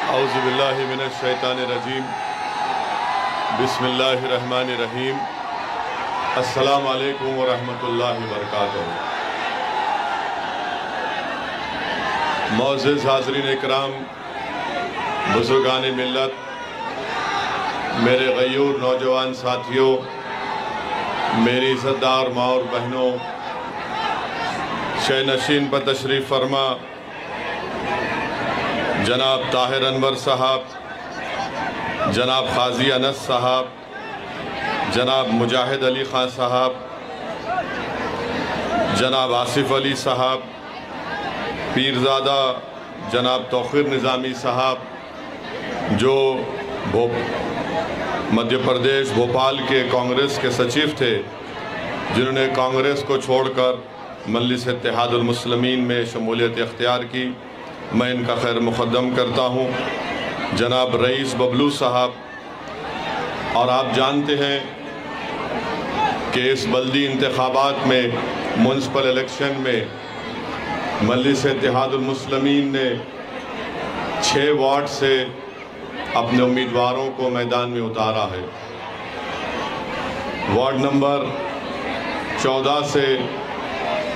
औज़ुबिल्लाहि मिनश्शैतानिर्रजीम बिस्मिल्लाहिर्रहमानिर्रहीम अस्सलामु अलैकुम व रहमतुल्लाहि व बरकातुहू। मौज़िज़ हाज़रीन इकराम, बुज़ुर्गान मिल्लत, मेरे गयूर नौजवान साथियों, मेरी इज़्ज़तदार माँ और बहनों, शहनशीन पर तशरीफ़ फरमा जनाब ताहिर अनवर साहब, जनाब क़ाज़ी अनस साहब, जनाब मुजाहिद अली ख़ान साहब, जनाब आसिफ़ अली साहब, पीरज़ादा जनाब तौक़ीर निज़ामी साहब, जो मध्य प्रदेश भोपाल के कांग्रेस के सचिव थे, जिन्होंने कांग्रेस को छोड़कर मजलिस इत्तेहादुल मुस्लिमीन में शमूलियत इख्तियार की, मैं इनका खैर मुक़द्दम करता हूँ। जनाब रईस बबलू साहब, और आप जानते हैं कि इस बल्दी इंतखाबात में म्युनिसिपल इलेक्शन में मजलिस इत्तेहादुल मुस्लिमीन ने 6 वार्ड से अपने उम्मीदवारों को मैदान में उतारा है। वार्ड नंबर 14 से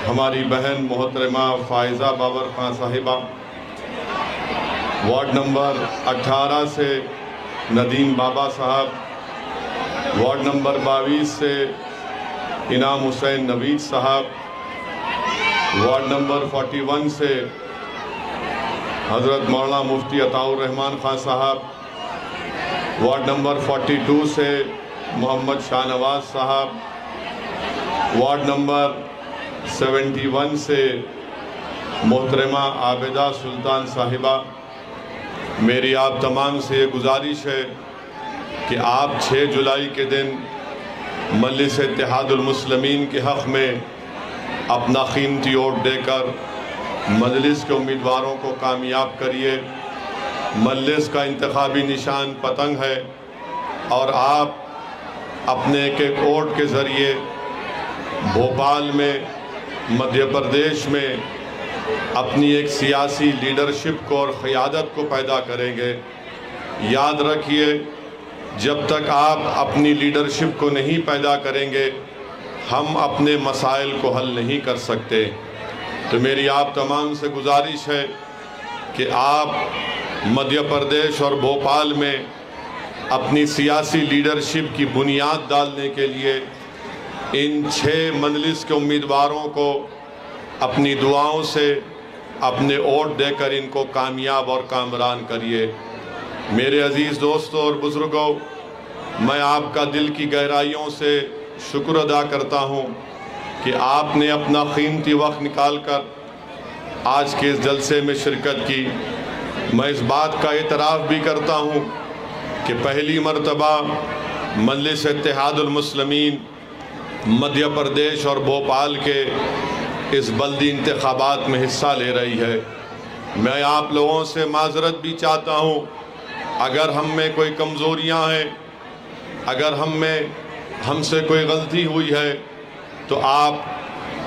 हमारी बहन मोहतरमा फ़ाइज़ा बाबर खान साहिबा, वार्ड नंबर 18 से नदीम बाबा साहब, वार्ड नंबर 22 से इनाम हुसैन नवीद साहब, वार्ड नंबर 41 से हज़रत मौलाना मुफ्ती अताउर रहमान खान साहब, वार्ड नंबर 42 से मोहम्मद शाहनवाज साहब, वार्ड नंबर 71 से मोहतरमा आबिदा सुल्तान साहिबा। मेरी आप तमाम से ये गुजारिश है कि आप 6 जुलाई के दिन मजलिस इत्तेहादुल मुस्लिमीन के हक़ में अपना कीमती वोट देकर मजलिस के उम्मीदवारों को कामयाब करिए। मजलिस का इंतखाबी निशान पतंग है और आप अपने एक वोट के ज़रिए भोपाल में, मध्य प्रदेश में अपनी एक सियासी लीडरशिप को और क़यादत को पैदा करेंगे। याद रखिए, जब तक आप अपनी लीडरशिप को नहीं पैदा करेंगे, हम अपने मसाइल को हल नहीं कर सकते। तो मेरी आप तमाम से गुजारिश है कि आप मध्य प्रदेश और भोपाल में अपनी सियासी लीडरशिप की बुनियाद डालने के लिए इन 6 मजलिस के उम्मीदवारों को अपनी दुआओं से अपने वोट देकर इनको कामयाब और कामरान करिए। मेरे अज़ीज़ दोस्तों और बुज़ुर्गों, मैं आपका दिल की गहराइयों से शुक्र अदा करता हूँ कि आपने अपना कीमती वक्त निकाल कर आज के इस जलसे में शिरकत की। मैं इस बात का एतराफ़ भी करता हूँ कि पहली मरतबा मजलिस इत्तेहादुल मुस्लिमीन मध्य प्रदेश और भोपाल के इस बल्दी इंतखाबात में हिस्सा ले रही है। मैं आप लोगों से माज़रत भी चाहता हूँ, अगर हम में कोई कमज़ोरियाँ हैं, अगर हमसे कोई गलती हुई है तो आप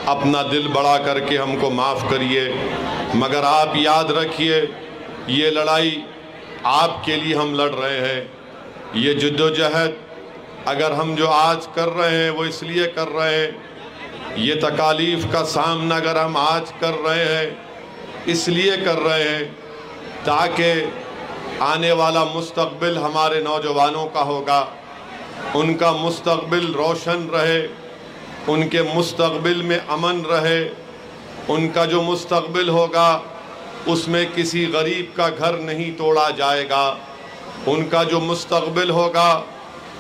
अपना दिल बड़ा करके हमको माफ़ करिए। मगर आप याद रखिए, ये लड़ाई आपके लिए हम लड़ रहे हैं। ये जद्दोजहद अगर हम जो आज कर रहे हैं वो इसलिए कर रहे हैं, ये तकालीफ़ का सामना अगर हम आज कर रहे हैं इसलिए कर रहे हैं ताकि आने वाला मुस्तक़बिल हमारे नौजवानों का होगा, उनका मुस्तक़बिल रोशन रहे, उनके मुस्तक़बिल में अमन रहे, उनका जो मुस्तक़बिल होगा उसमें किसी गरीब का घर नहीं तोड़ा जाएगा, उनका जो मुस्तक़बिल होगा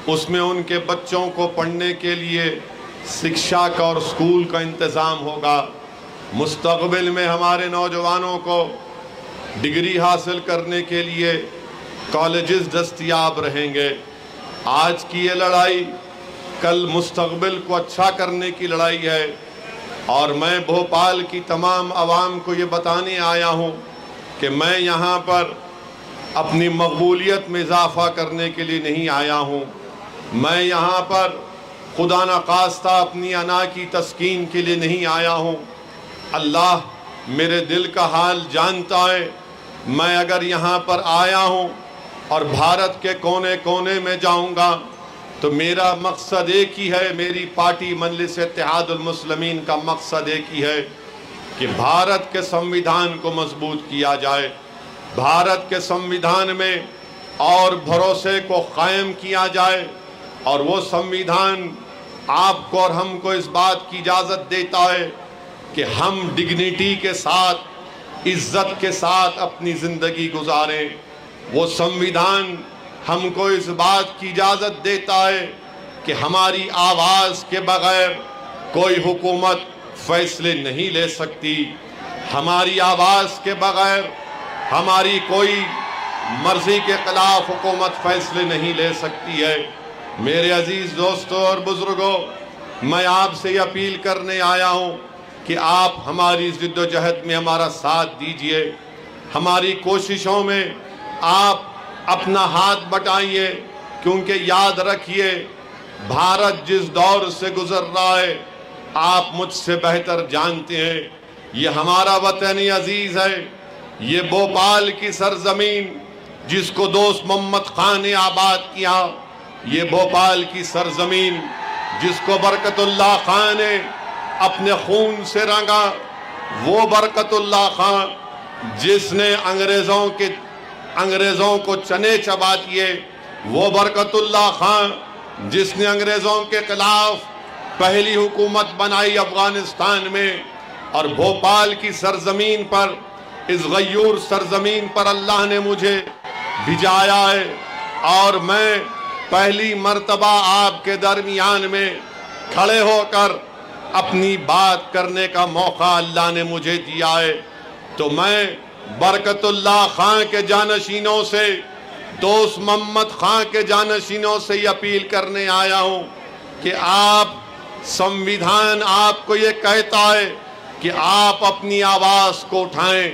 उसमें उनके बच्चों को पढ़ने के लिए शिक्षा का और स्कूल का इंतज़ाम होगा। मुस्तक़बिल में हमारे नौजवानों को डिग्री हासिल करने के लिए कॉलेजेस दस्तयाब रहेंगे। आज की ये लड़ाई कल मुस्तक़बिल को अच्छा करने की लड़ाई है और मैं भोपाल की तमाम आवाम को ये बताने आया हूँ कि मैं यहाँ पर अपनी मकबूलियत में इजाफ़ा करने के लिए नहीं आया हूँ। मैं यहाँ पर खुदा न खास्ता अपनी अना की तस्कीन के लिए नहीं आया हूँ। अल्लाह मेरे दिल का हाल जानता है मैं अगर यहाँ पर आया हूँ और भारत के कोने कोने में जाऊँगा तो मेरा मकसद एक ही है, मेरी पार्टी मजलिस इत्तेहादुल मुस्लिमीन का मकसद एक ही है कि भारत के संविधान को मजबूत किया जाए, भारत के संविधान में और भरोसे को कायम किया जाए। और वो संविधान आपको और हमको इस बात की इजाज़त देता है कि हम डिग्निटी के साथ, इज्जत के साथ अपनी ज़िंदगी गुजारें। वो संविधान हमको इस बात की इजाज़त देता है कि हमारी आवाज़ के बगैर कोई हुकूमत फैसले नहीं ले सकती, हमारी आवाज़ के बगैर हमारी कोई मर्जी के खिलाफ हुकूमत फैसले नहीं ले सकती है। मेरे अजीज़ दोस्तों और बुज़ुर्गों, मैं आपसे अपील करने आया हूँ कि आप हमारी जिद्दोजहद में हमारा साथ दीजिए, हमारी कोशिशों में आप अपना हाथ बटाइए, क्योंकि याद रखिए भारत जिस दौर से गुजर रहा है आप मुझसे बेहतर जानते हैं। ये हमारा वतन अजीज़ है, ये भोपाल की सरजमीन जिसको दोस्त मोहम्मद खान ने आबाद किया, ये भोपाल की सरजमीन जिसको बरकतुल्लाह खान ने अपने खून से रंगा, वो बरकतुल्लाह खान जिसने अंग्रेज़ों को चने चबा दिए, वो बरकतुल्लाह खान जिसने अंग्रेज़ों के खिलाफ पहली हुकूमत बनाई अफ़गानिस्तान में। और भोपाल की सरजमीन पर, इस गयूर सरजमीन पर अल्लाह ने मुझे भिजाया है और मैं पहली मर्तबा आपके दरमियान में खड़े होकर अपनी बात करने का मौका अल्लाह ने मुझे दिया है। तो मैं बरकतुल्लाह खां के जानशीनों से, दोस्त मोहम्मद खां के जानशीनों से ये अपील करने आया हूँ कि आप, संविधान आपको ये कहता है कि आप अपनी आवाज़ को उठाएं।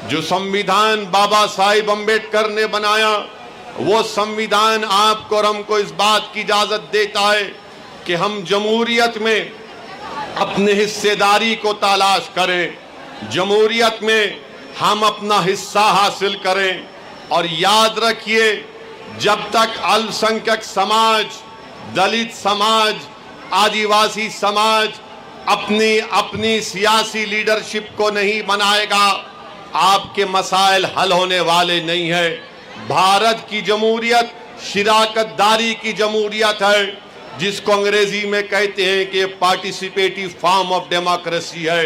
जो संविधान बाबा साहिब अम्बेडकर ने बनाया, वो संविधान आपको और हमको इस बात की इजाज़त देता है कि हम जमहूरियत में अपने हिस्सेदारी को तलाश करें, जमहूरियत में हम अपना हिस्सा हासिल करें। और याद रखिए, जब तक अल्पसंख्यक समाज, दलित समाज, आदिवासी समाज अपनी सियासी लीडरशिप को नहीं बनाएगा, आपके मसाइल हल होने वाले नहीं है। भारत की जमहूरियत शिराकतदारी की जमहूरियत है, जिसको अंग्रेजी में कहते हैं कि पार्टिसिपेटिव फॉर्म ऑफ डेमोक्रेसी है।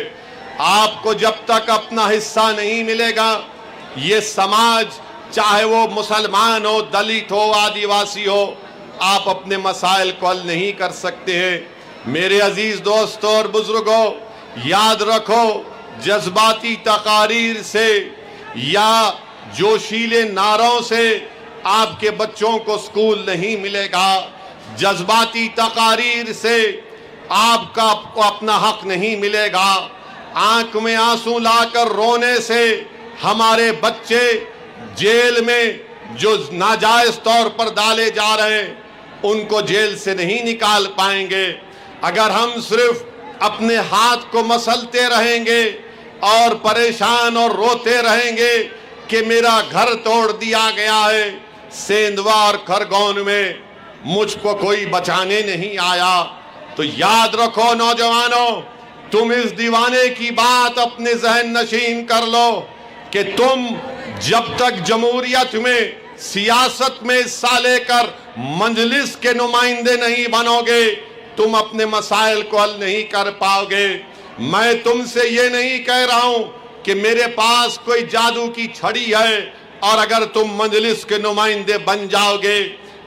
आपको जब तक अपना हिस्सा नहीं मिलेगा, ये समाज, चाहे वो मुसलमान हो, दलित हो, आदिवासी हो, आप अपने मसाइल को हल नहीं कर सकते हैं। मेरे अजीज दोस्तों और बुजुर्गों, याद रखो, जज्बाती तकारीर से या जोशीले नारों से आपके बच्चों को स्कूल नहीं मिलेगा, जज्बाती तकारीर से आपका अपना हक नहीं मिलेगा, आंख में आंसू लाकर रोने से हमारे बच्चे जेल में जो नाजायज तौर पर डाले जा रहे हैं उनको जेल से नहीं निकाल पाएंगे। अगर हम सिर्फ अपने हाथ को मसलते रहेंगे और परेशान और रोते रहेंगे कि मेरा घर तोड़ दिया गया है, सेंधवा और खरगोन में मुझको कोई बचाने नहीं आया, तो याद रखो नौजवानों, तुम इस दीवाने की बात अपने जहन नशीन कर लो कि तुम जब तक जमहूरियत में, सियासत में हिस्सा लेकर मजलिस के नुमाइंदे नहीं बनोगे, तुम अपने मसाइल को हल नहीं कर पाओगे। मैं तुमसे ये नहीं कह रहा हूं कि मेरे पास कोई जादू की छड़ी है और अगर तुम मजलिस के नुमाइंदे बन जाओगे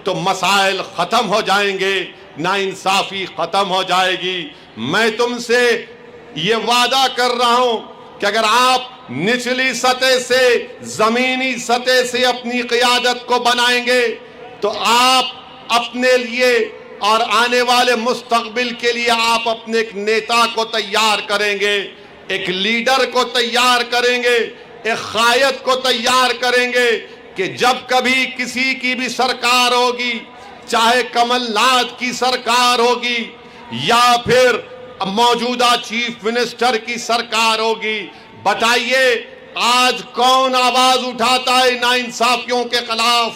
तो मसाइल खत्म हो जाएंगे, नाइंसाफी खत्म हो जाएगी। मैं तुमसे ये वादा कर रहा हूं कि अगर आप निचली सतह से, जमीनी सतह से अपनी क़ियादत को बनाएंगे तो आप अपने लिए और आने वाले मुस्तकबिल के लिए आप अपने एक नेता को तैयार करेंगे, एक लीडर को तैयार करेंगे, एक क़ायद को तैयार करेंगे कि जब कभी किसी की भी सरकार होगी, चाहे कमलनाथ की सरकार होगी या फिर मौजूदा चीफ मिनिस्टर की सरकार होगी, बताइए आज कौन आवाज उठाता है नाइंसाफियों के खिलाफ?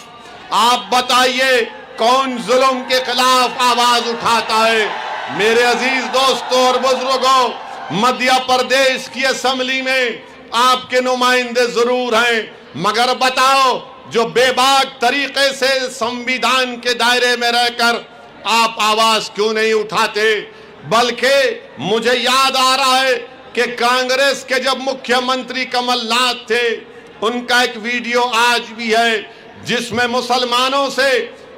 आप बताइए, कौन जुल्म के खिलाफ आवाज उठाता है? मेरे अजीज दोस्तों और बुजुर्गों, मध्य प्रदेश की असेंबली में आपके नुमाइंदे जरूर हैं, मगर बताओ, जो बेबाक तरीके से संविधान के दायरे में रहकर आप आवाज क्यों नहीं उठाते? बल्कि मुझे याद आ रहा है कि कांग्रेस के जब मुख्यमंत्री कमलनाथ थे, उनका एक वीडियो आज भी है जिसमें मुसलमानों से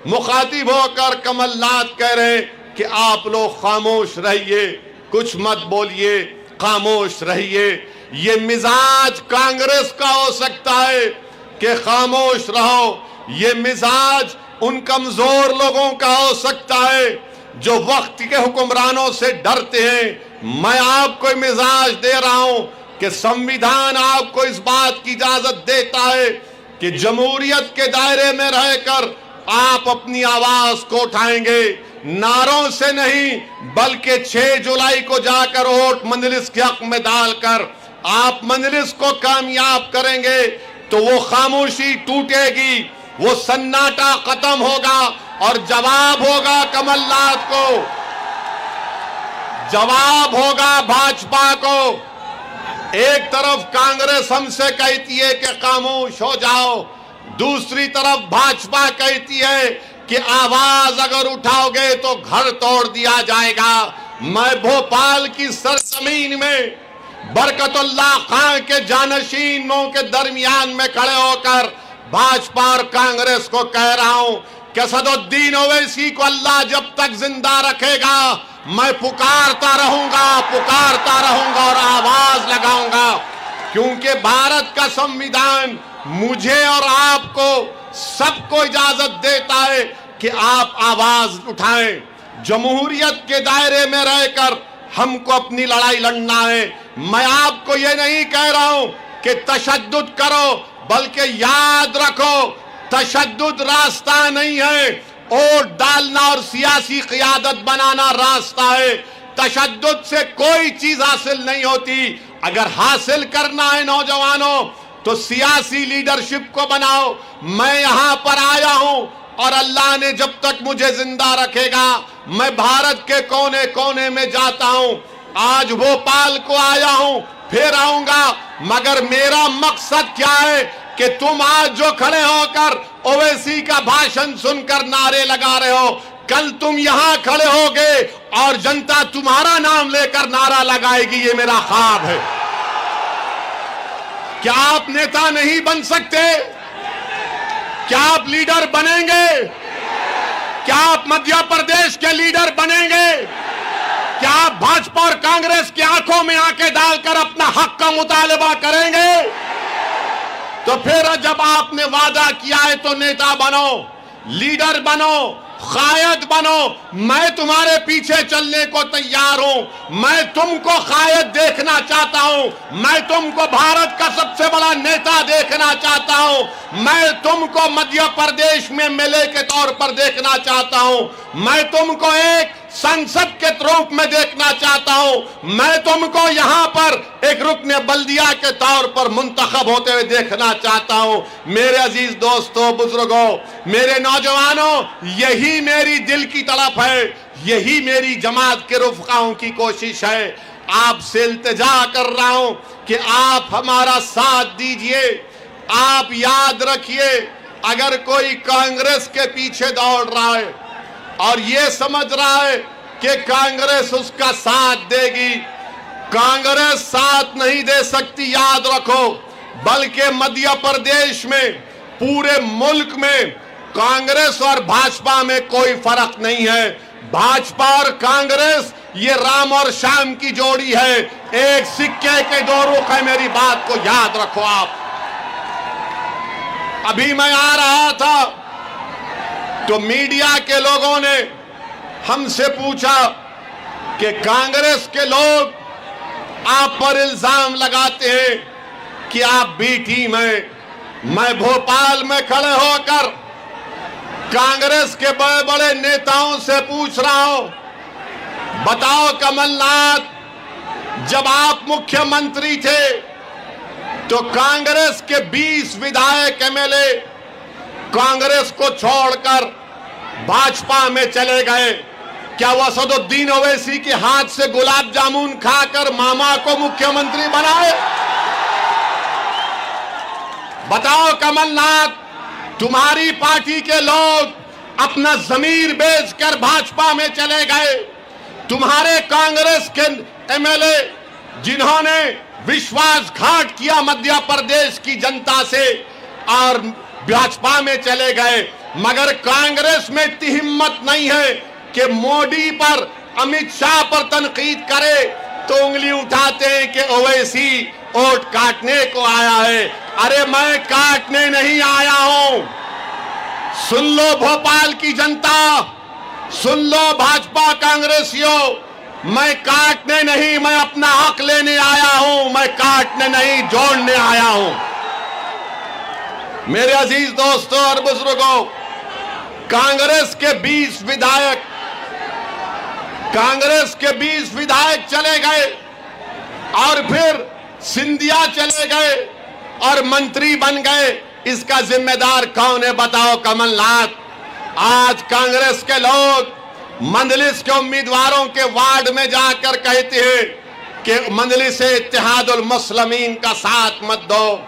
मुखातिब होकर कमलनाथ कह रहे हैं कि आप लोग खामोश रहिए, कुछ मत बोलिए, खामोश रहिए। ये मिजाज कांग्रेस का हो सकता है कि खामोश रहो, ये मिजाज उन कमजोर लोगों का हो सकता है जो वक्त के हुक्मरानों से डरते हैं। मैं आपको मिजाज दे रहा हूं कि संविधान आपको इस बात की इजाजत देता है कि जमहूरियत के दायरे में रहकर आप अपनी आवाज को उठाएंगे, नारों से नहीं, बल्कि 6 जुलाई को जाकर वोट मजलिस के हक में डालकर आप मजलिस को कामयाब करेंगे तो वो खामोशी टूटेगी, वो सन्नाटा खत्म होगा और जवाब होगा कमलनाथ को, जवाब होगा भाजपा को। एक तरफ कांग्रेस हमसे कहती है कि खामोश हो जाओ, दूसरी तरफ भाजपा कहती है कि आवाज अगर उठाओगे तो घर तोड़ दिया जाएगा। मैं भोपाल की सरजमीन में बरकतुल्लाह खान के जानशीनों के दरमियान में खड़े होकर भाजपा और कांग्रेस को कह रहा हूं कि असदुद्दीन ओवैसी को अल्लाह जब तक जिंदा रखेगा मैं पुकारता रहूंगा और आवाज लगाऊंगा, क्योंकि भारत का संविधान मुझे और आपको सबको इजाजत देता है कि आप आवाज उठाएं। जमहूरियत के दायरे में रहकर हमको अपनी लड़ाई लड़ना है। मैं आपको ये नहीं कह रहा हूं कि तशद्दुद करो, बल्कि याद रखो तशद्दुद रास्ता नहीं है, वोट डालना और सियासी क़ियादत बनाना रास्ता है। तशद्दुद से कोई चीज हासिल नहीं होती। अगर हासिल करना है नौजवानों तो सियासी लीडरशिप को बनाओ। मैं यहां पर आया हूं और अल्लाह ने जब तक मुझे जिंदा रखेगा मैं भारत के कोने कोने में जाता हूं। आज भोपाल को आया हूं, फिर आऊंगा, मगर मेरा मकसद क्या है कि तुम आज जो खड़े होकर ओवैसी का भाषण सुनकर नारे लगा रहे हो, कल तुम यहां खड़े होगे और जनता तुम्हारा नाम लेकर नारा लगाएगी। ये मेरा ख्वाब है। क्या आप नेता नहीं बन सकते? क्या आप लीडर बनेंगे? क्या आप मध्य प्रदेश के लीडर बनेंगे? क्या आप भाजपा और कांग्रेस की आंखों में आंखें डालकर अपना हक का मुतालबा करेंगे? तो फिर जब आपने वादा किया है तो नेता बनो, लीडर बनो, कायद बनो। मैं तुम्हारे पीछे चलने को तैयार हूं। मैं तुमको कायद देखना चाहता हूं। मैं तुमको भारत का सबसे बड़ा नेता देखना चाहता हूं। मैं तुमको मध्य प्रदेश में एमएलए के तौर पर देखना चाहता हूं। मैं तुमको एक संसद के रूप में देखना चाहता हूं। मैं तुमको यहां पर एक रुकने बल्दिया के तौर पर मुंतखब होते हुए देखना चाहता हूं। मेरे अजीज दोस्तों, बुजुर्गों, मेरे नौजवानों, यही मेरी दिल की तड़प है, यही मेरी जमात के रुफ़क़ाओं की कोशिश है। आपसे इल्तिजा कर रहा हूं कि आप हमारा साथ दीजिए। आप याद रखिए, अगर कोई कांग्रेस के पीछे दौड़ रहा है और ये समझ रहा है कि कांग्रेस उसका साथ देगी, कांग्रेस साथ नहीं दे सकती, याद रखो। बल्कि मध्य प्रदेश में, पूरे मुल्क में कांग्रेस और भाजपा में कोई फर्क नहीं है। भाजपा और कांग्रेस ये राम और श्याम की जोड़ी है, एक सिक्के के दो रुख है। मेरी बात को याद रखो आप। अभी मैं आ रहा था तो मीडिया के लोगों ने हमसे पूछा कि कांग्रेस के लोग आप पर इल्जाम लगाते हैं कि आप बी टीम हैं। मैं भोपाल में खड़े होकर कांग्रेस के बड़े बड़े नेताओं से पूछ रहा हूं, बताओ कमलनाथ, जब आप मुख्यमंत्री थे तो कांग्रेस के 20 विधायक एमएलए कांग्रेस को छोड़कर भाजपा में चले गए। क्या वो असदुद्दीन ओवैसी के हाथ से गुलाब जामुन खाकर मामा को मुख्यमंत्री बनाए? बताओ कमलनाथ, तुम्हारी पार्टी के लोग अपना जमीर बेचकर भाजपा में चले गए। तुम्हारे कांग्रेस के एमएलए जिन्होंने विश्वासघात किया मध्य प्रदेश की जनता से और भाजपा में चले गए, मगर कांग्रेस में इतनी हिम्मत नहीं है कि मोदी पर, अमित शाह पर तनकीद करे तो उंगली उठाते हैं कि ओवैसी वोट काटने को आया है। अरे मैं काटने नहीं आया हूं। सुन लो भोपाल की जनता, सुन लो भाजपा कांग्रेसियों, मैं काटने नहीं, मैं अपना हक लेने आया हूं। मैं काटने नहीं, जोड़ने आया हूं। मेरे अजीज दोस्तों और बुजुर्गों, कांग्रेस के 20 विधायक चले गए और फिर सिंधिया चले गए और मंत्री बन गए। इसका जिम्मेदार कौन है? बताओ कमलनाथ। आज कांग्रेस के लोग मंजलिस के उम्मीदवारों के वार्ड में जाकर कहते हैं कि मंजलिस इत्तेहादुल मुस्लिमीन का साथ मत दो,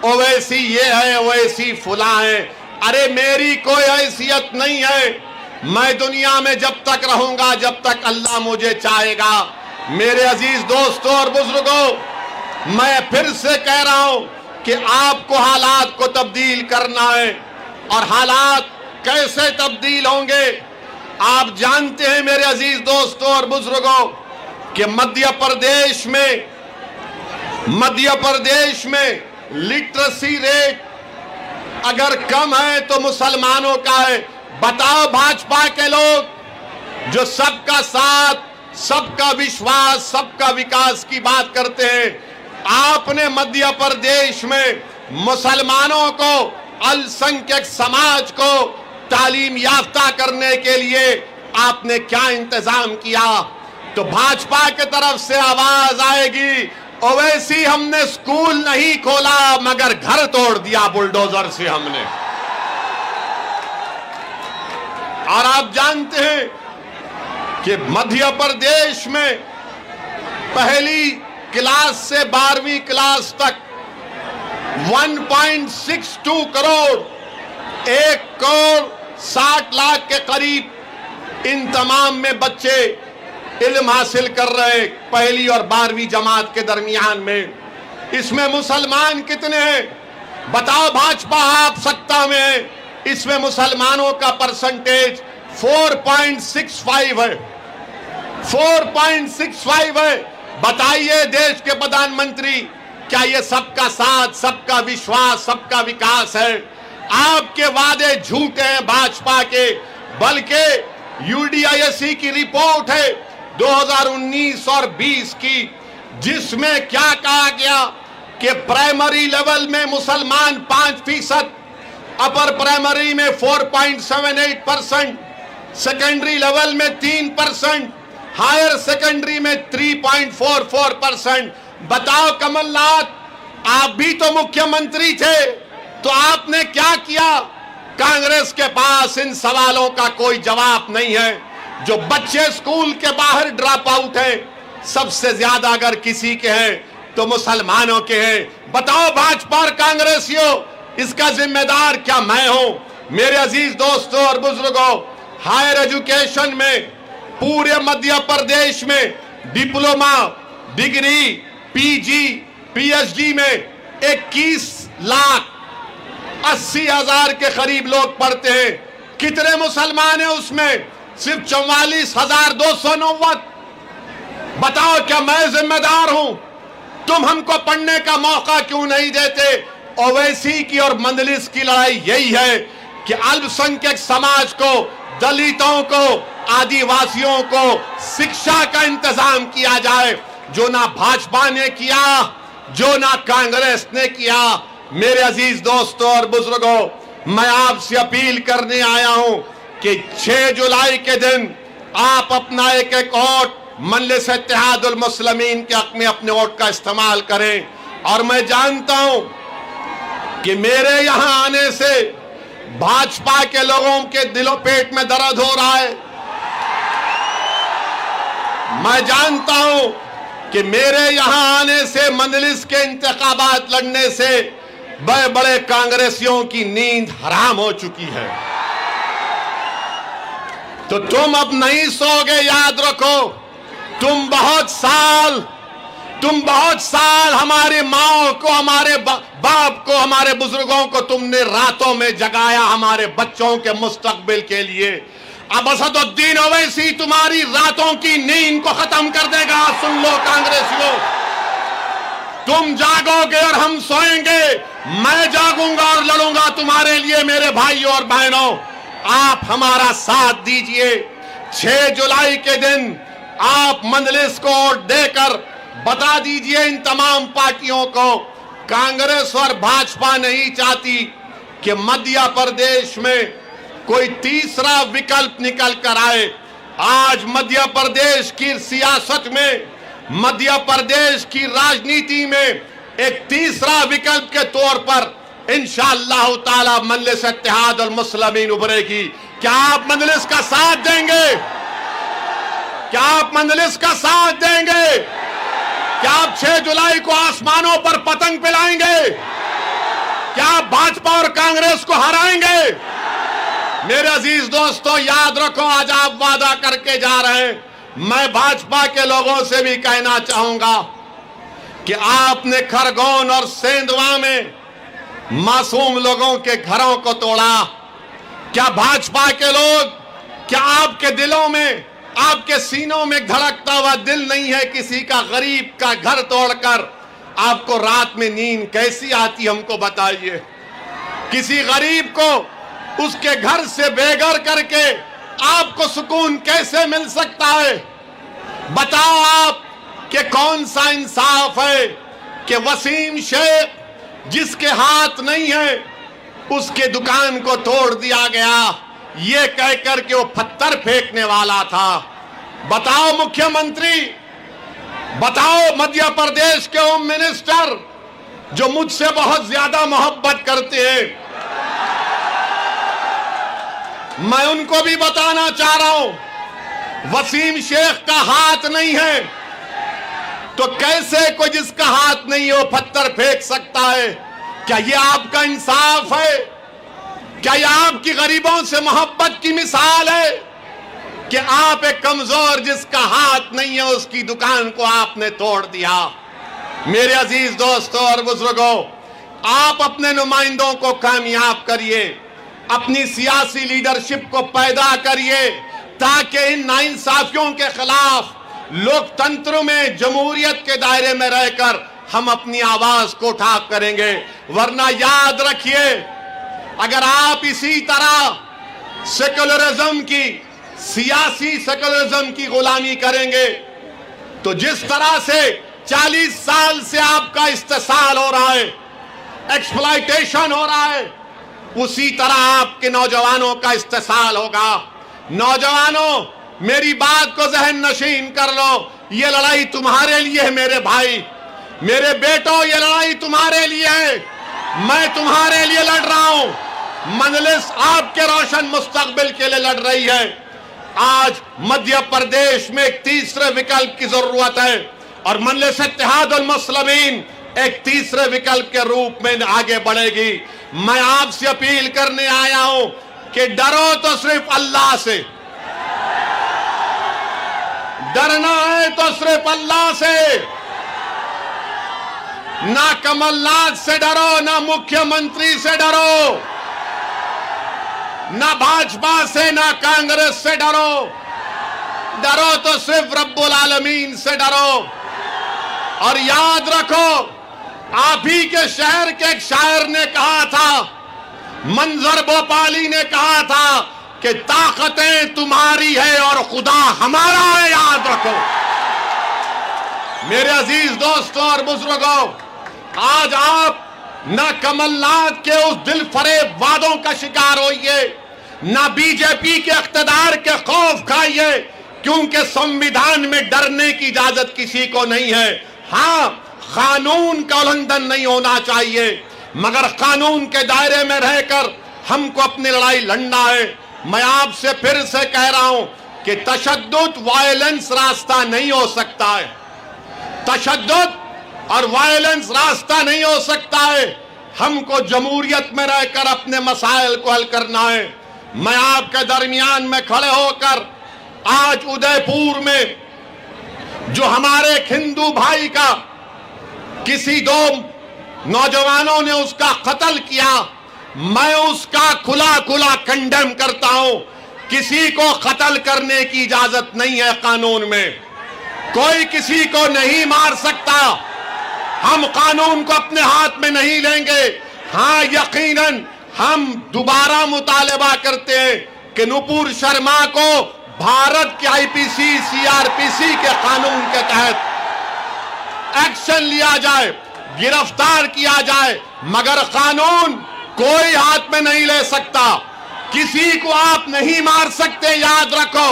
ओवैसी ये है, ओवैसी फुला है। अरे मेरी कोई हैसियत नहीं है। मैं दुनिया में जब तक रहूंगा जब तक अल्लाह मुझे चाहेगा। मेरे अजीज दोस्तों और बुजुर्गों, मैं फिर से कह रहा हूं कि आपको हालात को तब्दील करना है। और हालात कैसे तब्दील होंगे? आप जानते हैं मेरे अजीज दोस्तों और बुजुर्गों कि मध्य प्रदेश में लिटरेसी रेट अगर कम है तो मुसलमानों का है। बताओ भाजपा के लोग जो सबका साथ, सबका विश्वास, सबका विकास की बात करते हैं, आपने मध्य प्रदेश में मुसलमानों को, अल्पसंख्यक समाज को तालीम याफ्ता करने के लिए आपने क्या इंतजाम किया? तो भाजपा के तरफ से आवाज आएगी, ओवैसी हमने स्कूल नहीं खोला मगर घर तोड़ दिया बुलडोजर से हमने। और आप जानते हैं कि मध्य प्रदेश में पहली क्लास से 12वीं क्लास तक 1.62 करोड़, 1 करोड़ 60 लाख के करीब इन तमाम में बच्चे इल्म हासिल कर रहे, पहली और 12वीं जमात के दरमियान में। इसमें मुसलमान कितने हैं? बताओ भाजपा आप सत्ता में है, इसमें मुसलमानों का परसेंटेज 4.65 है, 4.65 है। बताइए देश के प्रधानमंत्री, क्या ये सबका साथ, सबका विश्वास, सबका विकास है? आपके वादे झूठे हैं भाजपा के। बल्कि यूडीआईएससी की रिपोर्ट है 2019 और 20 की, जिसमें क्या कहा गया कि प्राइमरी लेवल में मुसलमान 5%, अपर प्राइमरी में 4.78%, सेकेंडरी लेवल में 3%, हायर सेकेंडरी में 3.44%। बताओ कमलनाथ, आप भी तो मुख्यमंत्री थे, तो आपने क्या किया? कांग्रेस के पास इन सवालों का कोई जवाब नहीं है। जो बच्चे स्कूल के बाहर ड्रॉप आउट हैं, सबसे ज्यादा अगर किसी के हैं तो मुसलमानों के हैं। बताओ भाजपा और कांग्रेसियों, इसका जिम्मेदार क्या मैं हूं? मेरे अजीज दोस्तों और बुजुर्गों, हायर एजुकेशन में पूरे मध्य प्रदेश में डिप्लोमा, डिग्री, पीजी, पीएचडी में 21,80,000 के करीब लोग पढ़ते हैं। कितने मुसलमान हैं उसमें? सिर्फ 44,290। बताओ क्या मैं जिम्मेदार हूं? तुम हमको पढ़ने का मौका क्यों नहीं देते? ओवैसी की और मंजलिस की लड़ाई यही है कि अल्पसंख्यक समाज को, दलितों को, आदिवासियों को शिक्षा का इंतजाम किया जाए, जो ना भाजपा ने किया, जो ना कांग्रेस ने किया। मेरे अजीज दोस्तों और बुजुर्गों, मैं आपसे अपील करने आया हूं कि 6 जुलाई के दिन आप अपना एक वोट मजलिस इत्तेहादुल मुस्लिमीन के हक में अपने वोट का इस्तेमाल करें। और मैं जानता हूं कि मेरे यहां आने से भाजपा के लोगों के दिलो पेट में दर्द हो रहा है। मैं जानता हूं कि मेरे यहां आने से मंजलिस के इंतखाबात लड़ने से बड़े बड़े कांग्रेसियों की नींद हराम हो चुकी है। तो तुम अब नहीं सोगे, याद रखो। तुम बहुत साल हमारी माओ को, हमारे बाप को, हमारे बुजुर्गों को तुमने रातों में जगाया हमारे बच्चों के मुस्तकबिल के लिए। अब असदुद्दीन ओवैसी तुम्हारी रातों की नींद को खत्म कर देगा। सुन लो कांग्रेसियों, तुम जागोगे और हम सोएंगे। मैं जागूंगा और लड़ूंगा तुम्हारे लिए मेरे भाइयों और बहनों। आप हमारा साथ दीजिए। 6 जुलाई के दिन आप मंजलिस को वोट देकर बता दीजिए इन तमाम पार्टियों को, कांग्रेस और भाजपा नहीं चाहती कि मध्य प्रदेश में कोई तीसरा विकल्प निकल कर आए। आज मध्य प्रदेश की सियासत में, मध्य प्रदेश की राजनीति में एक तीसरा विकल्प के तौर पर इंशाअल्लाह ताला मजलिस इत्तेहाद और मुस्लिमीन उभरेगी। क्या आप मजलिस का साथ देंगे? क्या आप मजलिस का साथ देंगे? क्या आप 6 जुलाई को आसमानों पर पतंग पिलाएंगे? क्या आप भाजपा और कांग्रेस को हराएंगे? मेरे अजीज दोस्तों, याद रखो, आज आप वादा करके जा रहे हैं। मैं भाजपा के लोगों से भी कहना चाहूंगा कि आपने खरगोन और सेंधवा में मासूम लोगों के घरों को तोड़ा। क्या भाजपा के लोग, क्या आपके दिलों में, आपके सीनों में धड़कता हुआ दिल नहीं है किसी का गरीब का घर तोड़कर आपको रात में नींद कैसी आती, हमको बताइए। किसी गरीब को उसके घर से बेघर करके आपको सुकून कैसे मिल सकता है? बताओ आप कि कौन सा इंसाफ है कि वसीम शेख जिसके हाथ नहीं है उसके दुकान को तोड़ दिया गया, ये कहकर के वो पत्थर फेंकने वाला था। बताओ मुख्यमंत्री, बताओ मध्य प्रदेश के होम मिनिस्टर जो मुझसे बहुत ज्यादा मोहब्बत करते हैं, मैं उनको भी बताना चाह रहा हूं, वसीम शेख का हाथ नहीं है तो कैसे कोई जिसका हाथ नहीं है वो पत्थर फेंक सकता है? क्या ये आपका इंसाफ है? क्या ये आपकी गरीबों से मोहब्बत की मिसाल है कि आप एक कमजोर जिसका हाथ नहीं है उसकी दुकान को आपने तोड़ दिया? मेरे अजीज दोस्तों और बुजुर्गों, आप अपने नुमाइंदों को कामयाब करिए, अपनी सियासी लीडरशिप को पैदा करिए ताकि इन नाइंसाफियों के खिलाफ लोकतंत्र में, जमहूरियत के दायरे में रहकर हम अपनी आवाज को उठा करेंगे। वरना याद रखिए, अगर आप इसी तरह सेकुलरिज्म की, सियासी सेकुलरिज्म की गुलामी करेंगे तो जिस तरह से 40 साल से आपका इस्तेसाल हो रहा है, एक्सप्लॉयटेशन हो रहा है, उसी तरह आपके नौजवानों का इस्तेसाल होगा। नौजवानों, मेरी बात को जहन नशीन कर लो, ये लड़ाई तुम्हारे लिए है मेरे भाई, मेरे बेटों, ये लड़ाई तुम्हारे लिए है। मैं तुम्हारे लिए लड़ रहा हूं। मजलिस आपके रोशन मुस्तकबिल के लिए लड़ रही है। आज मध्य प्रदेश में एक तीसरे विकल्प की जरूरत है और मजलिस इत्तेहाद और मुस्लिमीन एक तीसरे विकल्प के रूप में आगे बढ़ेगी। मैं आपसे अपील करने आया हूं कि डरो तो सिर्फ अल्लाह से, डरना है तो सिर्फ अल्लाह से। ना कमलनाथ से डरो, ना मुख्यमंत्री से डरो, ना भाजपा से, ना कांग्रेस से डरो। डरो तो सिर्फ रब्बुल आलमीन से डरो। और याद रखो, आप ही के शहर के एक शायर ने कहा था, मंजर भोपाली ने कहा था कि ताकतें तुम्हारी है और खुदा हमारा है। याद रखो मेरे अजीज दोस्तों और बुजुर्गों, आज आप ना कमलनाथ के उस दिल फरेब वादों का शिकार होइए, ना बीजेपी के इख्तिदार के खौफ खाइए, क्योंकि संविधान में डरने की इजाजत किसी को नहीं है। हाँ, कानून का उल्लंघन नहीं होना चाहिए, मगर कानून के दायरे में रहकर हमको अपनी लड़ाई लड़ना है। मैं आपसे फिर से कह रहा हूं कि तशद्दुद वायलेंस रास्ता नहीं हो सकता है, तशद्दुद और वायलेंस रास्ता नहीं हो सकता है। हमको जमहूरियत में रहकर अपने मसाइल को हल करना है। मैं आपके दरमियान में खड़े होकर आज उदयपुर में जो हमारे एक हिंदू भाई का किसी दो नौजवानों ने उसका कत्ल किया, मैं उसका खुला खुला कंडेम करता हूं। किसी को कत्ल करने की इजाजत नहीं है कानून में, कोई किसी को नहीं मार सकता। हम कानून को अपने हाथ में नहीं लेंगे। हां, यकीनन हम दोबारा मुतालबा करते हैं कि नुपुर शर्मा को भारत के आईपीसी सीआरपीसी के कानून के तहत एक्शन लिया जाए, गिरफ्तार किया जाए, मगर कानून कोई हाथ में नहीं ले सकता। किसी को आप नहीं मार सकते। याद रखो,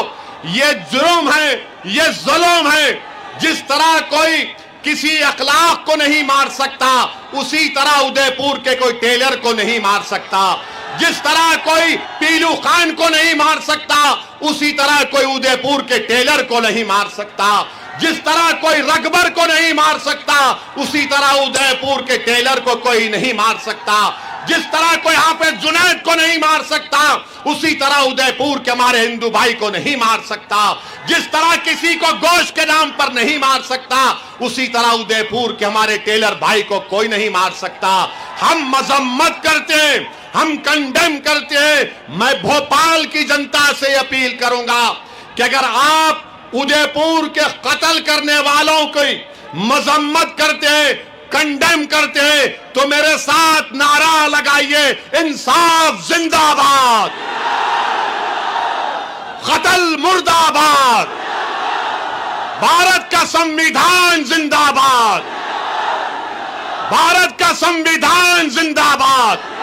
ये जुर्म है, ये जुल्म है। जिस तरह कोई किसी अखलाक को नहीं मार सकता, उसी तरह उदयपुर के कोई टेलर को नहीं मार सकता। जिस तरह कोई पीलू खान को नहीं मार सकता, उसी तरह कोई उदयपुर के टेलर को नहीं मार सकता। जिस तरह कोई रगबर को नहीं मार सकता, उसी तरह उदयपुर के टेलर को कोई नहीं मार सकता। जिस तरह कोई हाफिज जुनैद को नहीं मार सकता, उसी तरह उदयपुर के हमारे हिंदू भाई को नहीं मार सकता। जिस तरह किसी को गोश्त के नाम पर नहीं मार सकता, उसी तरह उदयपुर के हमारे टेलर भाई को कोई नहीं मार सकता। हम मजम्मत करते हैं, हम कंडेम करते हैं। मैं भोपाल की जनता से अपील करूंगा कि अगर आप उदयपुर के कत्ल करने वालों की मजम्मत करते हैं, कंडेम करते हैं, तो मेरे साथ नारा लगाइए, इंसाफ जिंदाबाद, कत्ल मुर्दाबाद, भारत का संविधान जिंदाबाद, भारत का संविधान जिंदाबाद।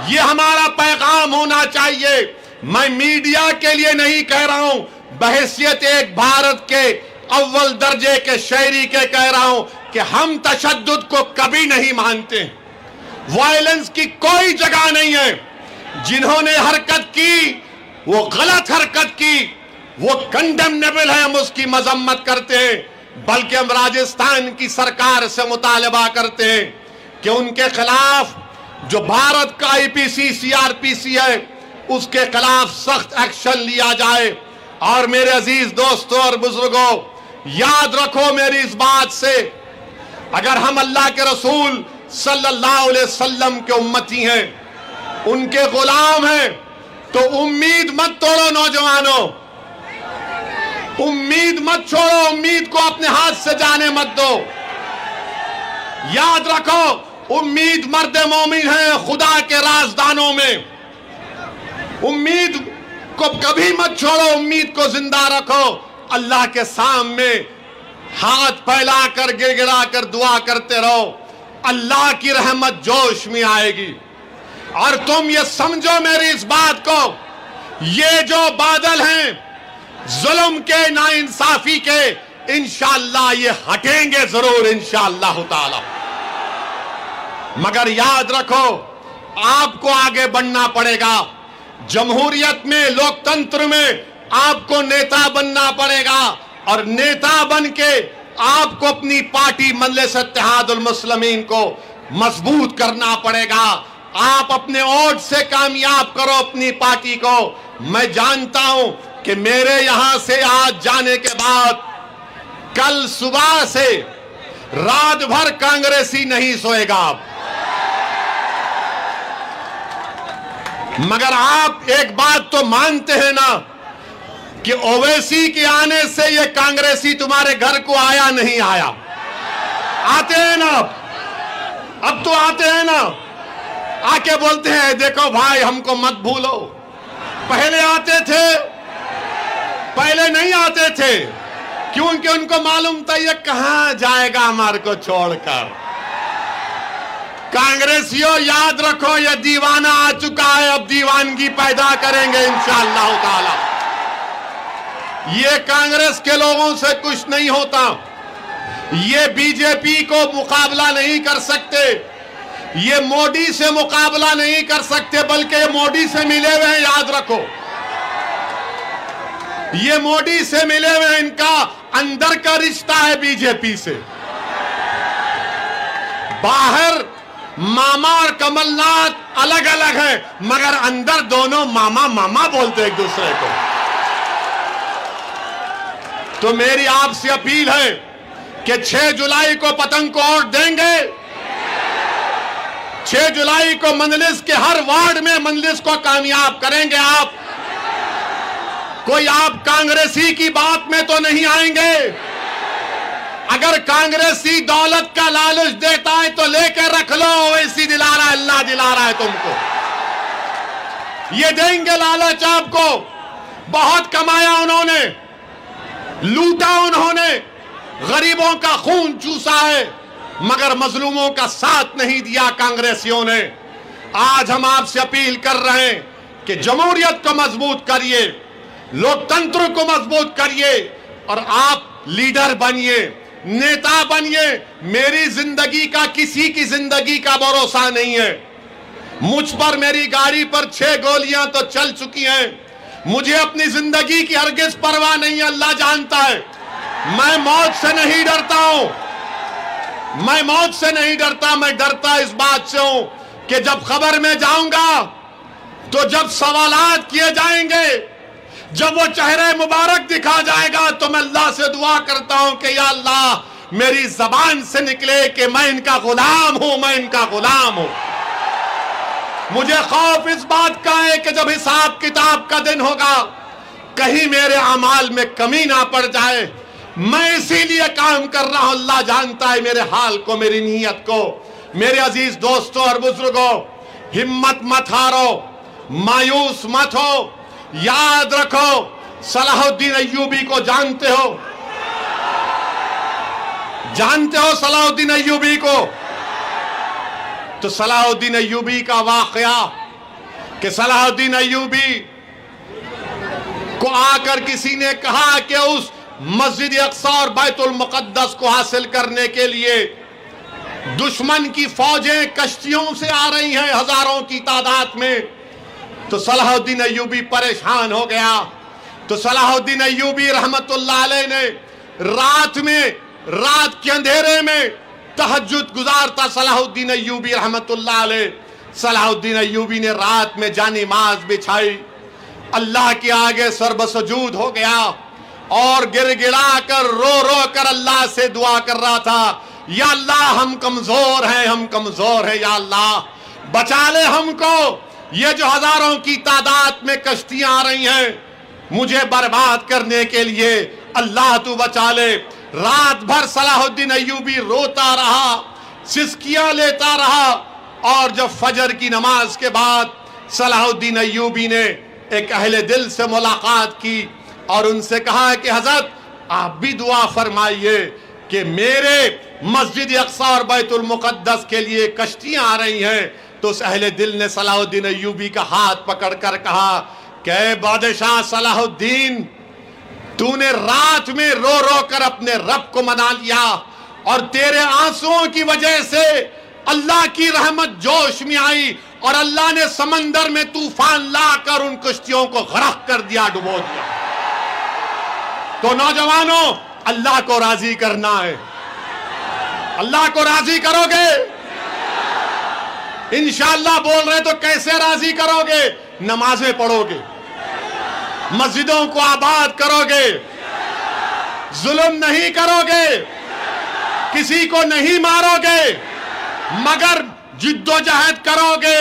ये हमारा पैगाम होना चाहिए। मैं मीडिया के लिए नहीं कह रहा हूं, बहैसियत एक भारत के अव्वल दर्जे के शहरी के कह रहा हूं कि हम तशद्दुद को कभी नहीं मानते। वायलेंस की कोई जगह नहीं है। जिन्होंने हरकत की, वो गलत हरकत की, वो कंडेमनेबल है, हम उसकी मजम्मत करते हैं। बल्कि हम राजस्थान की सरकार से मुतालबा करते हैं कि उनके खिलाफ जो भारत का आईपीसी सीआरपीसी है, उसके खिलाफ सख्त एक्शन लिया जाए। और मेरे अजीज दोस्तों और बुजुर्गों, याद रखो मेरी इस बात से, अगर हम अल्लाह के रसूल सल्लल्लाहु अलैहि वसल्लम के उम्मती हैं, उनके गुलाम हैं, तो उम्मीद मत तोड़ो नौजवानों, उम्मीद मत छोड़ो, उम्मीद को अपने हाथ से जाने मत दो। याद रखो, उम्मीद मर्द मोमिन है खुदा के राजदानों में। उम्मीद को कभी मत छोड़ो, उम्मीद को जिंदा रखो। अल्लाह के सामने हाथ फैलाकर गिड़गिड़ाकर दुआ करते रहो, अल्लाह की रहमत जोश में आएगी। और तुम ये समझो मेरी इस बात को, ये जो बादल हैं जुल्म के, नाइंसाफी के, इंशाअल्लाह ये हटेंगे जरूर इंशाअल्लाह ताला। मगर याद रखो, आपको आगे बढ़ना पड़ेगा। जमहूरियत में, लोकतंत्र में आपको नेता बनना पड़ेगा, और नेता बन के आपको अपनी पार्टी मजलिस इत्तेहादुल मुस्लिमीन को मजबूत करना पड़ेगा। आप अपने वोट से कामयाब करो अपनी पार्टी को। मैं जानता हूं कि मेरे यहां से आज जाने के बाद कल सुबह से रात भर कांग्रेसी नहीं सोएगा। मगर आप एक बात तो मानते हैं ना कि ओवैसी के आने से ये कांग्रेसी तुम्हारे घर को आया नहीं आया? आते हैं ना, अब तो आते हैं ना, आके बोलते हैं देखो भाई हमको मत भूलो। पहले आते थे, पहले नहीं आते थे, क्योंकि उनको मालूम था ये कहां जाएगा हमारे को छोड़कर। कांग्रेसियों याद रखो, ये दीवाना आ चुका है, अब दीवानगी पैदा करेंगे इंशाअल्लाह ताला। ये कांग्रेस के लोगों से कुछ नहीं होता। ये बीजेपी को मुकाबला नहीं कर सकते, ये मोदी से मुकाबला नहीं कर सकते, बल्कि ये मोदी से मिले हुए हैं, याद रखो। ये मोदी से मिले हुए हैं, इनका अंदर का रिश्ता है बीजेपी से। बाहर मामा और कमलनाथ अलग अलग है, मगर अंदर दोनों मामा मामा बोलते एक दूसरे को। तो मेरी आपसे अपील है कि 6 जुलाई को पतंग को वोट देंगे। 6 जुलाई को मंजलिस के हर वार्ड में मंजलिस को कामयाब करेंगे। आप कोई आप कांग्रेसी की बात में तो नहीं आएंगे। अगर कांग्रेसी दौलत का लालच देता है तो लेकर रख लो, वैसी दिला रहा है, अल्लाह दिला रहा है तुमको। ये देंगे लालच आपको। बहुत कमाया उन्होंने, लूटा उन्होंने, गरीबों का खून चूसा है, मगर मजलूमों का साथ नहीं दिया कांग्रेसियों ने। आज हम आपसे अपील कर रहे हैं कि जमहूरियत को मजबूत करिए, लोकतंत्र को मजबूत करिए और आप लीडर बनिए, नेता बनिए। मेरी जिंदगी का किसी की जिंदगी का भरोसा नहीं है। मुझ पर मेरी गाड़ी पर 6 गोलियां तो चल चुकी हैं। मुझे अपनी जिंदगी की हरगिज परवाह नहीं है, अल्लाह जानता है। मैं मौत से नहीं डरता हूं, मैं मौत से नहीं डरता। मैं डरता इस बात से हूं कि जब खबर में जाऊंगा तो जब सवालात किए जाएंगे, जब वो चेहरे मुबारक दिखा जाएगा, तो मैं अल्लाह से दुआ करता हूं कि या अल्लाह मेरी जबान से निकले कि मैं इनका गुलाम हूं, मैं इनका गुलाम हूं। मुझे खौफ इस बात का है कि जब हिसाब किताब का दिन होगा, कहीं मेरे अमाल में कमी ना पड़ जाए। मैं इसीलिए काम कर रहा हूं, अल्लाह जानता है मेरे हाल को, मेरी नीयत को। मेरे अजीज दोस्तों और बुजुर्गों, हिम्मत मत हारो, मायूस मत हो। याद रखो, सलाहुद्दीन अय्यूबी को जानते हो, जानते हो सलाहुद्दीन अय्यूबी को। तो सलाहुद्दीन अय्यूबी का वाकया कि सलाहुद्दीन अय्यूबी को आकर किसी ने कहा कि उस मस्जिद अक्सा और बैतुल मुक़द्दस को हासिल करने के लिए दुश्मन की फौजें कश्तियों से आ रही हैं, हजारों की तादाद में। तो सलाहुद्दीन अय्यूबी परेशान हो गया। तो सलाहुद्दीन अय्यूबी रहमतुल्लाह अलैह ने रात के अंधेरे में तहज्जुद गुजारता सलाहुद्दीन अय्यूबी रहमतुल्लाह अलैह। सलाहुद्दीन अय्यूबी ने रात में जानिमाज बिछाई, अल्लाह के आगे सरबसजूद हो गया और गिड़गिड़ा कर रो कर अल्लाह से दुआ कर रहा था, या अल्लाह हम कमजोर हैं, हम कमजोर हैं, या अल्लाह बचा ले हमको। ये जो हजारों की तादाद में कश्तियां आ रही हैं मुझे बर्बाद करने के लिए, अल्लाह तू बचा ले। रात भर सलाहुद्दीन अय्यूबी रोता रहा, सिसकियां लेता रहा। और जब फजर की नमाज के बाद सलाहुद्दीन अय्यूबी ने एक अहले दिल से मुलाकात की और उनसे कहा कि हजरत आप भी दुआ फरमाइए कि मेरे मस्जिद अक्सा और बैतुल मुक़द्दस के लिए कश्तियां आ रही हैं। तो उस अहले दिल ने सलाहुद्दीन अय्यूबी का हाथ पकड़कर कहा कि बादशाह सलाहुद्दीन, तूने रात में रो कर अपने रब को मना लिया और तेरे आंसुओं की वजह से अल्लाह की रहमत जोश में आई और अल्लाह ने समंदर में तूफान लाकर उन कश्तियों को गरक कर दिया, डुबो दिया। तो नौजवानों, अल्लाह को राजी करना है। अल्लाह को राजी करोगे इंशाअल्लाह। बोल रहे तो कैसे राजी करोगे? नमाजें पढ़ोगे, मस्जिदों को आबाद करोगे, जुल्म नहीं करोगे, किसी को नहीं मारोगे, मगर जिद्दोजहद करोगे,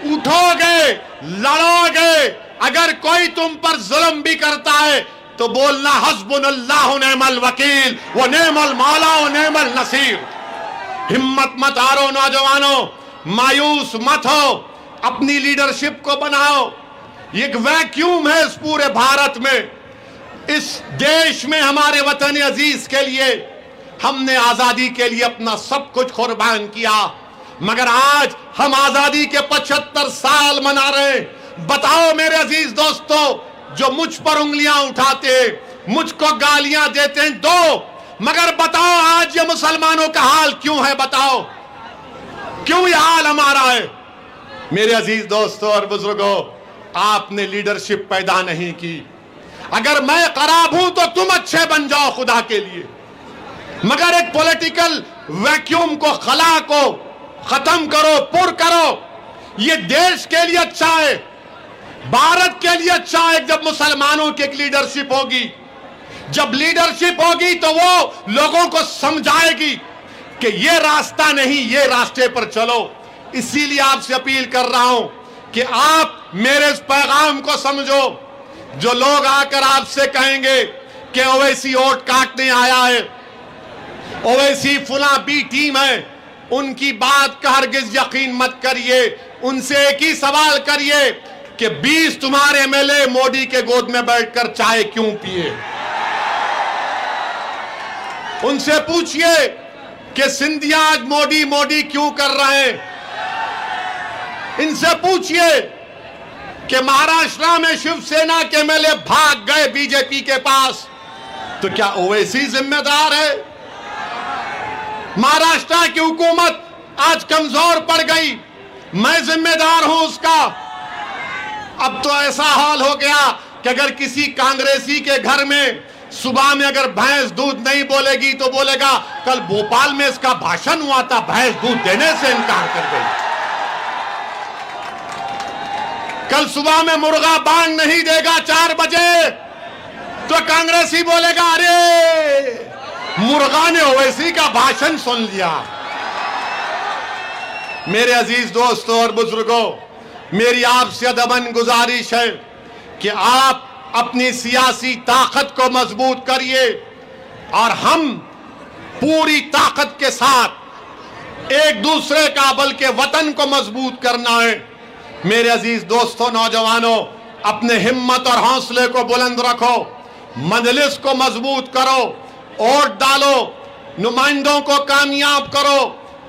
उठोगे, लड़ोगे। अगर कोई तुम पर जुल्म भी करता है तो बोलना हस्बुनल्लाहु व निअमल वकील व निअमल मौला व निअमल नसीर। हिम्मत मत हारो नौजवानों, मायूस मत हो, अपनी लीडरशिप को बनाओ। एक वैक्यूम है इस पूरे भारत में, इस देश में हमारे वतन अजीज के लिए हमने आजादी के लिए अपना सब कुछ कुर्बान किया, मगर आज हम आजादी के 75 साल मना रहे हैं। बताओ मेरे अजीज दोस्तों, जो मुझ पर उंगलियां उठाते, मुझको गालियां देते हैं, दो मगर बताओ आज ये मुसलमानों का हाल क्यों है? बताओ क्यों ये हाल हमारा है? मेरे अजीज दोस्तों और बुजुर्गों, आपने लीडरशिप पैदा नहीं की। अगर मैं खराब हूं तो तुम अच्छे बन जाओ खुदा के लिए, मगर एक पॉलिटिकल वैक्यूम को, खला को खत्म करो, पुर करो। ये देश के लिए अच्छा है, भारत के लिए अच्छा है जब मुसलमानों की एक लीडरशिप होगी। जब लीडरशिप होगी तो वो लोगों को समझाएगी कि ये रास्ता नहीं, ये रास्ते पर चलो। इसीलिए आपसे अपील कर रहा हूं कि आप मेरे इस पैगाम को समझो। जो लोग आकर आपसे कहेंगे कि ओवैसी वोट काटने आया है, ओवैसी फुला बी टीम है, उनकी बात का हरगिज यकीन मत करिए। उनसे एक ही सवाल करिए कि 20 तुम्हारे एमएलए मोदी के गोद में बैठकर चाय क्यों पिए? उनसे पूछिए कि सिंधिया आज मोदी मोदी क्यों कर रहे हैं? इनसे पूछिए कि महाराष्ट्र में शिवसेना के एमएलए भाग गए बीजेपी के पास, तो क्या ओवैसी जिम्मेदार है? महाराष्ट्र की हुकूमत आज कमजोर पड़ गई, मैं जिम्मेदार हूं उसका। अब तो ऐसा हाल हो गया कि अगर किसी कांग्रेसी के घर में सुबह में अगर भैंस दूध नहीं बोलेगी तो बोलेगा कल भोपाल में इसका भाषण हुआ था, भैंस दूध देने से इनकार कर गई। कल सुबह में मुर्गा बांग नहीं देगा 4 बजे तो कांग्रेसी बोलेगा अरे मुर्गा ने ओवैसी का भाषण सुन लिया। मेरे अजीज दोस्तों और बुजुर्गों, मेरी आपसे अदबन गुजारिश है कि आप अपनी सियासी ताकत को मजबूत करिए और हम पूरी ताकत के साथ एक दूसरे का, बल्कि वतन को मजबूत करना है। मेरे अजीज दोस्तों, नौजवानों, अपने हिम्मत और हौसले को बुलंद रखो, मजलिस को मजबूत करो, वोट डालो, नुमाइंदों को कामयाब करो।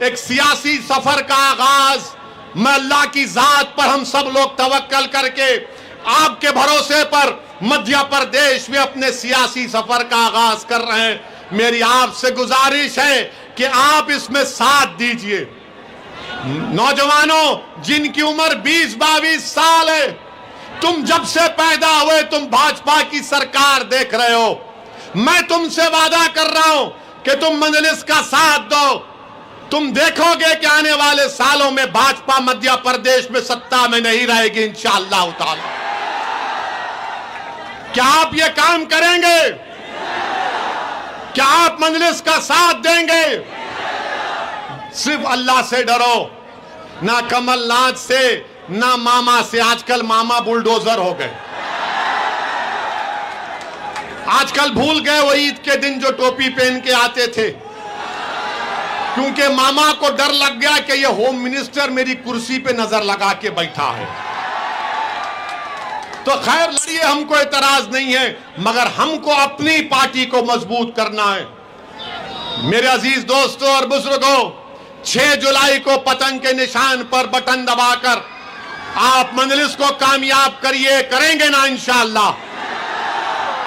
एक सियासी सफर का आगाज मैं अल्लाह की जात पर हम सब लोग तवक्कल करके आपके भरोसे पर मध्य प्रदेश में अपने सियासी सफर का आगाज कर रहे हैं। मेरी आपसे गुजारिश है कि आप इसमें साथ दीजिए। नौजवानों जिनकी उम्र 20-22 साल है, तुम जब से पैदा हुए तुम भाजपा की सरकार देख रहे हो। मैं तुमसे वादा कर रहा हूं कि तुम मजलिस का साथ दो। तुम देखोगे कि आने वाले सालों में भाजपा मध्य प्रदेश में सत्ता में नहीं रहेगी इंशाअल्लाह ताला। क्या आप ये काम करेंगे? क्या आप मजलिस का साथ देंगे? सिर्फ अल्लाह से डरो, ना कमलनाथ से, ना मामा से। आजकल मामा बुलडोजर हो गए। आजकल भूल गए वो ईद के दिन जो टोपी पहन के आते थे, क्योंकि मामा को डर लग गया कि ये होम मिनिस्टर मेरी कुर्सी पे नजर लगा के बैठा है। तो खैर लड़िए, हमको एतराज नहीं है, मगर हमको अपनी पार्टी को मजबूत करना है। मेरे अजीज दोस्तों और बुजुर्गों, 6 जुलाई को पतंग के निशान पर बटन दबाकर आप मजलिस को कामयाब करिए। करेंगे ना इंशाअल्लाह?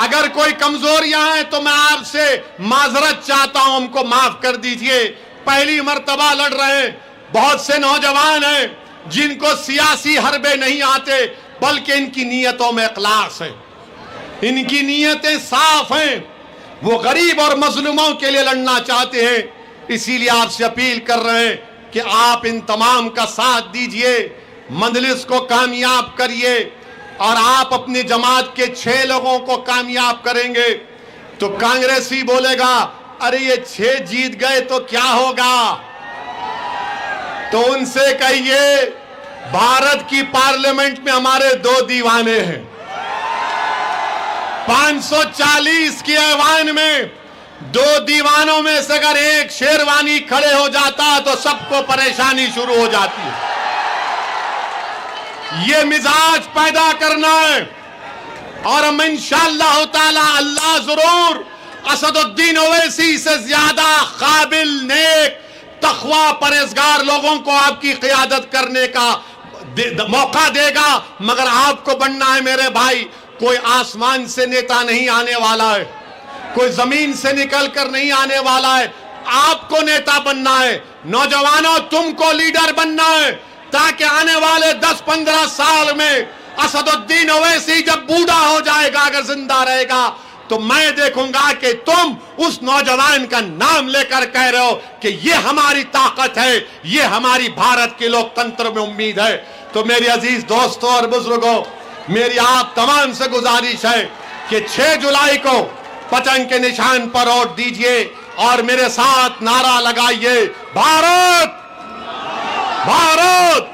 अगर कोई कमजोरियां हैं तो मैं आपसे माजरत चाहता हूं, हमको माफ कर दीजिए। पहली मर्तबा लड़ रहे हैं, बहुत से नौजवान हैं जिनको सियासी हरबे नहीं आते, बल्कि इनकी नीयतों में इखलास है, इनकी नीयतें साफ हैं। वो गरीब और मजलूमों के लिए लड़ना चाहते हैं। इसीलिए आपसे अपील कर रहे हैं कि आप इन तमाम का साथ दीजिए, मजलिस को कामयाब करिए। और आप अपनी जमात के 6 लोगों को कामयाब करेंगे तो कांग्रेसी बोलेगा अरे ये 6 जीत गए तो क्या होगा? तो उनसे कहिए भारत की पार्लियामेंट में हमारे 2 दीवाने हैं। 540 की ऐवान में 2 दीवानों में से अगर एक शेरवानी खड़े हो जाता तो सबको परेशानी शुरू हो जाती है। ये मिजाज पैदा करना है और हम इंशाअल्लाह ताला अल्लाह जरूर असदुद्दीन ओवैसी से ज्यादा काबिल, नेक, तकवा, परहेजगार लोगों को आपकी क़ियादत करने का मौका देगा। मगर आपको बनना है मेरे भाई, कोई आसमान से नेता नहीं आने वाला है। कोई जमीन से निकल कर नहीं आने वाला है। आपको नेता बनना है, नौजवानों तुमको लीडर बनना है, ताकि आने वाले 10-15 साल में असदुद्दीन ओवैसी जब बूढ़ा हो जाएगा, अगर जिंदा रहेगा, तो मैं देखूंगा कि तुम उस नौजवान का नाम लेकर कह रहे हो कि ये हमारी ताकत है, ये हमारी भारत के लोकतंत्र में उम्मीद है। तो मेरे अजीज दोस्तों और बुजुर्गों, मेरी आप तमाम से गुजारिश है कि 6 जुलाई को पतंग के निशान पर वोट दीजिए और मेरे साथ नारा लगाइए, भारत भारत,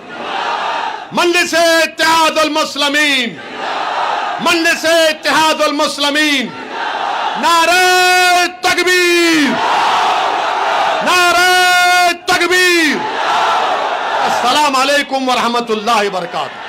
मजलिस इत्तेहादुल मुस्लिमीन, मजलिस इत्तेहादुल मुस्लिमीन, नारे तकबीर, नारे तकबीर। अस्सलाम वालेकुम व रहमतुल्लाहि व बरकातहू।